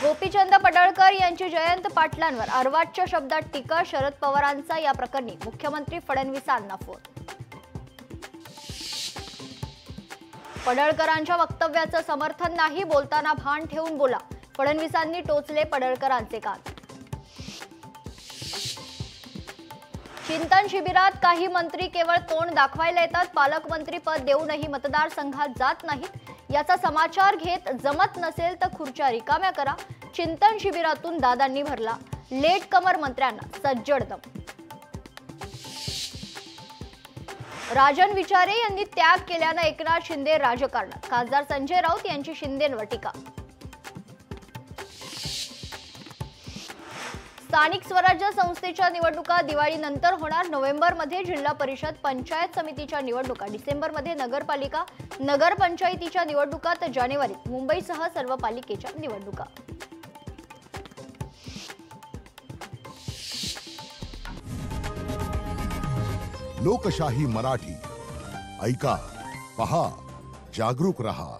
गोपीचंद पडळकर यांची जयंत पाटलांवर अर्वाच्य शब्दात टीका, शरद पवारांचा या प्रकरणी मुख्यमंत्री फडणवीसांना फोन। पडळकरांच्या वक्तव्याचं समर्थन नाही, बोलताना भान ठेवून बोला, फडणवीसांनी टोचले पडळकरांचे कान। चिंतन शिबिरात काही मंत्री केवळ तोंड दाखवायला येतात, पालकमंत्री पद देऊनही मतदारसंघात जात नाहीत। याचा समाचार घेत जमत नसेल तर खुर्च्या रिकाम्या करा। चिंतन शिबिरातून दादांनी भरला लेट कमर मंत्र्यांना सज्जड दम। राजन विचारे यांनी त्याग केल्यानं एकनाथ शिंदे राजकारणात, खासदार संजय राऊत यांची शिंदेंवर टीका। स्थानिक स्वराज्य संस्थेच्या निवडणुका दिवाळीनंतर होणार। नोव्हेंबरमध्ये जिल्हा परिषद पंचायत समितीच्या निवडणुका, डिसेंबरमध्ये नगरपालिका नगरपंचायतीच्या निवडणुका, तर जानेवारीत मुंबईसह सर्व पालिकेच्या निवडणुका। लोकशाही मराठी ऐका, पहा, जागरूक रहा।